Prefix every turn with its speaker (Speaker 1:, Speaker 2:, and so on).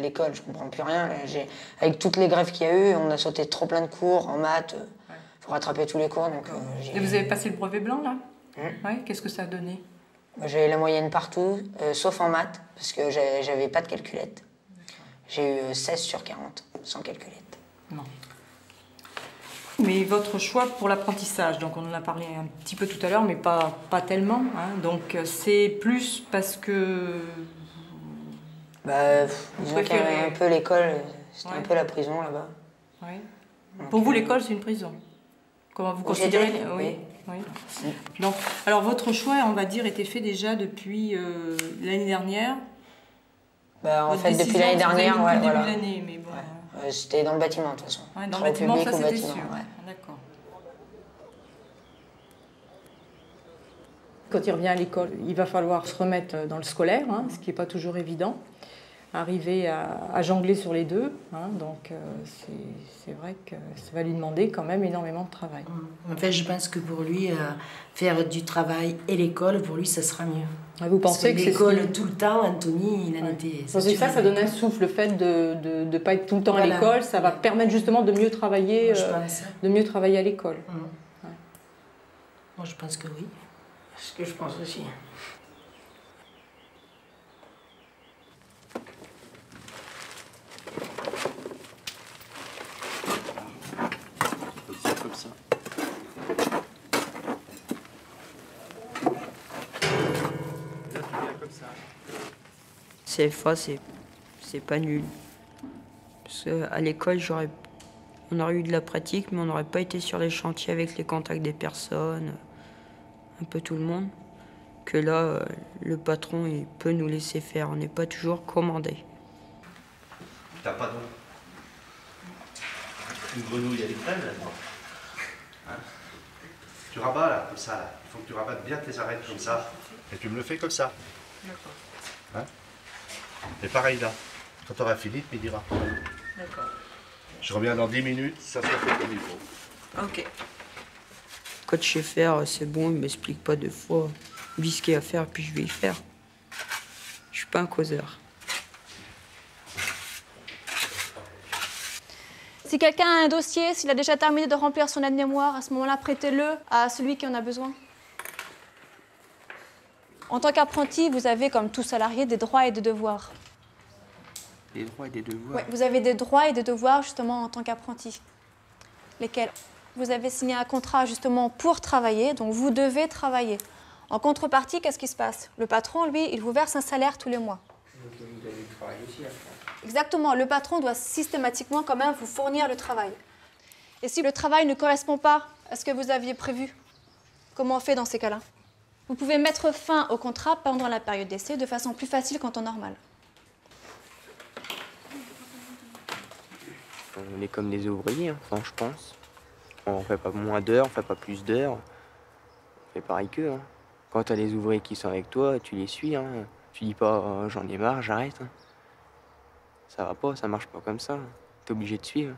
Speaker 1: à l'école, je comprends plus rien. Là, avec toutes les grèves qu'il y a eu, on a sauté trop plein de cours en maths. Faut rattraper tous les cours. Donc,
Speaker 2: et vous avez passé le brevet blanc, là? Ouais, qu'est-ce que ça a donné?
Speaker 1: J'ai eu la moyenne partout, sauf en maths, parce que j'avais pas de calculette. J'ai eu 16 sur 40, sans calculette.
Speaker 2: Non. Mais votre choix pour l'apprentissage, donc on en a parlé un petit peu tout à l'heure, mais pas tellement. Hein, donc c'est plus parce que...
Speaker 1: Disons un peu l'école, c'était un peu la prison là-bas.
Speaker 2: Ouais. Pour vous, l'école, c'est une prison? Comment vous considérez? Oui. Donc, alors votre choix, on va dire, était fait déjà depuis l'année dernière.
Speaker 1: En fait, depuis l'année dernière,
Speaker 2: depuis le début de l'année, mais bon.
Speaker 1: C'était dans le bâtiment, de toute façon.
Speaker 2: Ouais, dans le bâtiment, ça c'était sûr. D'accord. Quand il revient à l'école, il va falloir se remettre dans le scolaire, hein, ce qui n'est pas toujours évident. Arriver à jongler sur les deux, hein, donc c'est vrai que ça va lui demander quand même énormément de travail.
Speaker 3: En fait, je pense que pour lui, faire du travail et l'école, pour lui, ça sera mieux.
Speaker 2: Vous pensez que
Speaker 3: l'école tout le temps, Anthony, il en était...
Speaker 2: C'est ça donne un souffle, le fait de ne pas être tout le temps à l'école, ça va permettre justement de mieux travailler, à l'école.
Speaker 3: Moi, je pense que oui.
Speaker 1: C'est ce que je pense aussi.
Speaker 4: Comme ça.
Speaker 5: CFA, c'est pas nul. Parce qu'à l'école, on aurait eu de la pratique, mais on n'aurait pas été sur les chantiers avec les contacts des personnes, un peu tout le monde. Que là, le patron, il peut nous laisser faire, on n'est pas toujours commandé.
Speaker 4: T'as pas d'eau? Une grenouille, elle est pleine là-dedans. Hein? Tu rabats là, comme ça là. Il faut que tu rabattes bien tes arêtes comme ça. Et tu me le fais comme ça.
Speaker 2: D'accord.
Speaker 4: Hein? Et pareil là. Quand tu auras fini, tu me diras.
Speaker 2: D'accord.
Speaker 4: Je reviens dans 10 minutes, ça sera fait comme il faut.
Speaker 5: Ok. Quand je sais faire, c'est bon, il m'explique pas deux fois. Il me dit ce qu'il y a à faire, puis je vais y faire. Je suis pas un causeur.
Speaker 6: Si quelqu'un a un dossier, s'il a déjà terminé de remplir son aide-mémoire, à ce moment-là, prêtez-le à celui qui en a besoin. En tant qu'apprenti, vous avez, comme tout salarié, des droits et des devoirs.
Speaker 5: Des droits et des devoirs?
Speaker 6: Oui, vous avez des droits et des devoirs, justement, en tant qu'apprenti. Lesquels? Vous avez signé un contrat, justement, pour travailler, donc vous devez travailler. En contrepartie, qu'est-ce qui se passe? Le patron, lui, il vous verse un salaire tous les mois.
Speaker 5: Donc vous avez le travail aussi après.
Speaker 6: Exactement, le patron doit systématiquement quand même vous fournir le travail. Et si le travail ne correspond pas à ce que vous aviez prévu, comment on fait dans ces cas-là? Vous pouvez mettre fin au contrat pendant la période d'essai de façon plus facile qu'en temps normal.
Speaker 5: On est comme des ouvriers, enfin, je pense. On fait pas moins d'heures, on fait pas plus d'heures. On fait pareil qu'eux. Hein. Quand tu as des ouvriers qui sont avec toi, tu les suis. Hein. Tu dis pas j'en ai marre, j'arrête. Hein. Ça va pas, ça marche pas comme ça. Tu es obligé de suivre.